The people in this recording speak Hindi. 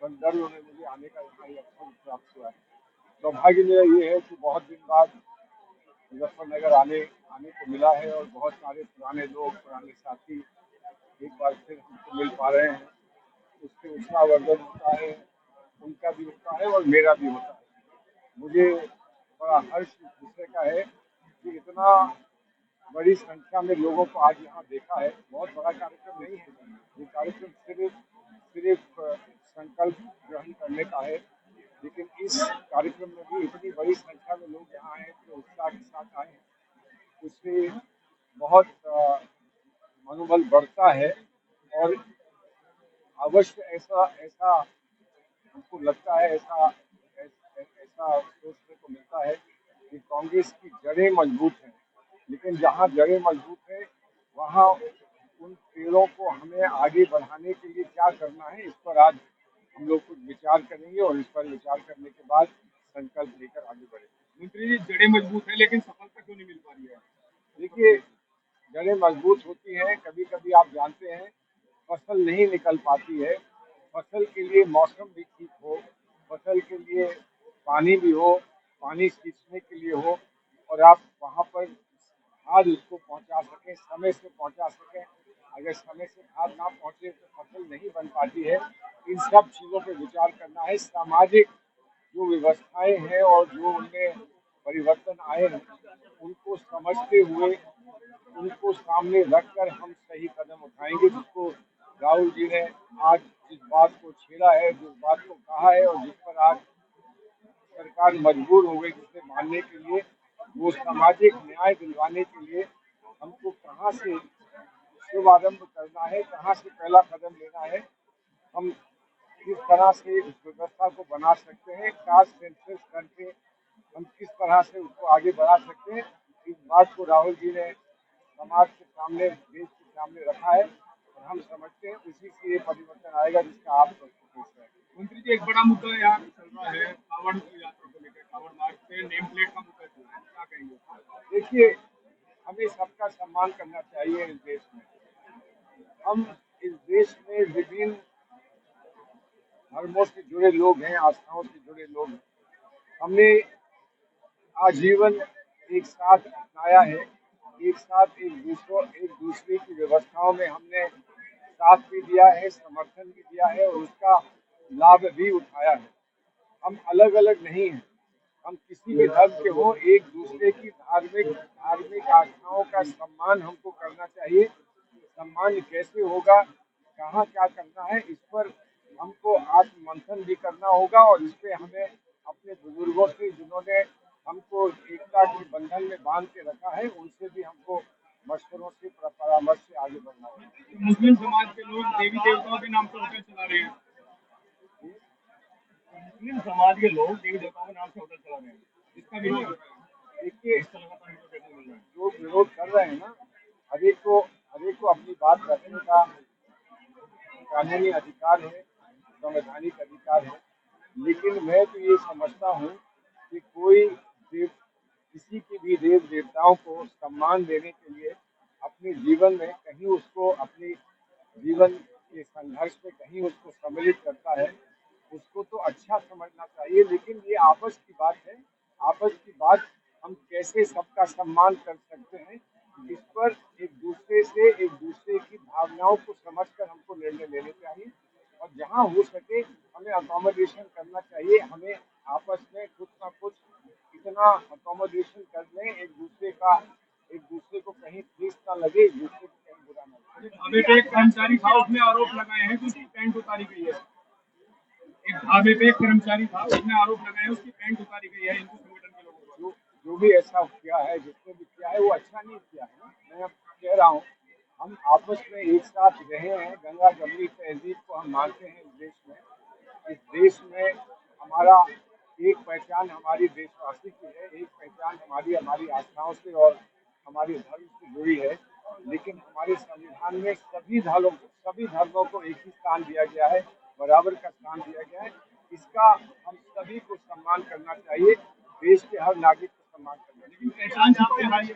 संदर्भ में मुझे आने का यहाँ ये अवसर प्राप्त हुआ है। सौभाग्य मेरा ये है कि बहुत दिन बाद मुजफ्फरनगर आने आने को मिला है और बहुत सारे पुराने लोग, पुराने साथी एक बार फिर हमसे मिल पा रहे हैं। उससे उत्साहवर्धन होता है, उनका भी होता है और मेरा भी होता है। मुझे बड़ा हर्ष इस विषय का है कि इतना बड़ी संख्या में लोगों को आज यहाँ देखा है। बहुत बड़ा कार्यक्रम नहीं है, ये कार्यक्रम सिर्फ सिर्फ संकल्प ग्रहण करने का है, लेकिन इस कार्यक्रम में भी इतनी बड़ी संख्या में लोग यहाँ आए, जो उत्साह के साथ आए हैं, उससे बहुत मनोबल बढ़ता है। और अवश्य ऐसा ऐसा हमको लगता है, ऐसा सोचने को मिलता है कि कांग्रेस की जड़ें मजबूत हैं, लेकिन जहाँ जड़ें मजबूत हैं वहाँ उन पेड़ों को हमें आगे बढ़ाने के लिए क्या करना है, इस पर आज हम लोग कुछ विचार करेंगे और इस पर विचार करने के बाद संकल्प लेकर आगे बढ़ेंगे। मंत्री जी, जड़ें मजबूत है लेकिन सफलता क्यों नहीं मिल पा रही है? देखिए, जड़ें मजबूत होती हैं, कभी कभी आप जानते हैं फसल नहीं निकल पाती है। फसल के लिए मौसम भी ठीक हो, फसल के लिए पानी भी हो, पानी सींचने के लिए हो, और आप वहाँ पर खाद उसको पहुँचा सकें, समय से पहुँचा सकें। अगर समय से खाद ना पहुँचे तो फसल नहीं बन पाती है। इन सब चीज़ों पर विचार करना है। सामाजिक जो व्यवस्थाएं हैं और जो उनमें परिवर्तन आए हैं, उनको समझते हुए उनको सामने रखकर हम सही कदम उठाएंगे। जिसको राहुल जी ने आज जिस बात को छेड़ा है, जिस बात को कहा है और जिस पर आज सरकार मजबूर हो गई जिसे मानने के लिए, वो सामाजिक न्याय दिलवाने के लिए हमको कहाँ से शुभारंभ करना है, कहाँ से पहला कदम लेना है, हम किस तरह से इस व्यवस्था को बना सकते हैं, कास्ट सेंसस करके हम किस तरह से उसको आगे बढ़ा सकते हैं। इस बात को राहुल जी ने समाज के सामने, देश के सामने रखा है और हम समझते हैं उसी से ये परिवर्तन आएगा जिसका आप पूछ रहे हैं। मंत्री जी, एक बड़ा मुद्दा यहाँ चल रहा है कांवड़ यात्रा को लेकर। कांवड़ मार्च पे नेम प्लेट का मुद्दा चल रहा है, क्या कहेंगे? देखिए, हमें सबका सम्मान करना चाहिए इस देश में। हम इस देश में विभिन्न धर्मों से जुड़े लोग हैं, आस्थाओं से जुड़े लोग हैं। हमने आजीवन एक साथ अपनाया है, एक साथ एक दूसरे की व्यवस्थाओं में हमने साथ भी दिया है, समर्थन भी दिया है और उसका लाभ भी उठाया है। हम अलग अलग नहीं हैं, हम किसी भी धर्म के हो, एक दूसरे की धार्मिक धार्मिक आस्थाओं का सम्मान हमको करना चाहिए। सम्मान कैसे होगा, कहाँ क्या करना है, इस पर हमको आत्ममंथन भी करना होगा और इस पे हमें अपने बुजुर्गों से, जिन्होंने हमको एकता के बंधन में बांध के रखा है, उनसे भी हमको मशवरों से, परामर्श से आगे बढ़ना होगा। तो मुस्लिम समाज के लोग देवी देवताओं के नाम पर होटल चला रहे हैं। मुस्लिम समाज के लोग देवी देवताओं के नाम से होटल चला रहे हैं, इसका विरोध हो रहा है। देखिए, इसका जो विरोध कर रहे हैं ना, हर एक को अपनी बात रखने का कानूनी अधिकार है, संवैधानिक अधिकार है। लेकिन मैं तो ये समझता हूँ कि कोई देव किसी की भी देव देवताओं को सम्मान देने के लिए अपने जीवन में कहीं उसको, अपने जीवन के संघर्ष में कहीं उसको सम्मिलित करता है, उसको तो अच्छा समझना चाहिए। लेकिन ये आपस की बात है, आपस की बात हम कैसे सबका सम्मान कर सकते हैं, इस पर एक दूसरे की भावनाओं को समझकर हमको निर्णय लेने चाहिए और जहाँ हो सके हमें अकोमोडेशन करना चाहिए। हमें आपस में कुछ ना कुछ इतना अकोमोडेशन कर लें, एक दूसरे को कहीं ठेस ना लगे, एक दूसरे को कहीं बुरा ना लगे। ढाबे पे एक कर्मचारी था, उसने आरोप लगाए हैं कि उसकी पैंट उतारी गई है। एक ढाबे पे एक कर्मचारी था, उसने आरोप लगाया उसकी पैंट उतारी गई है हिंदू संगठन के लोगों द्वारा। जो भी ऐसा किया है, जिसने भी किया है, वो अच्छा नहीं किया है ना। मैं अब कह रहा हूँ, हम आपस में एक साथ रहे हैं, गंगा जमनी तहजीब को हम मानते हैं इस देश में। इस देश में हमारा एक पहचान हमारी देशवासी की है, एक पहचान हमारी हमारी आस्थाओं से और हमारे धर्म से जुड़ी है। लेकिन हमारे संविधान में सभी धर्मों को एक ही स्थान दिया गया है, बराबर का स्थान दिया गया है। इसका हम सभी को सम्मान करना चाहिए, देश के हर नागरिक को सम्मान करना चाहिए। पहचान सबसे हाई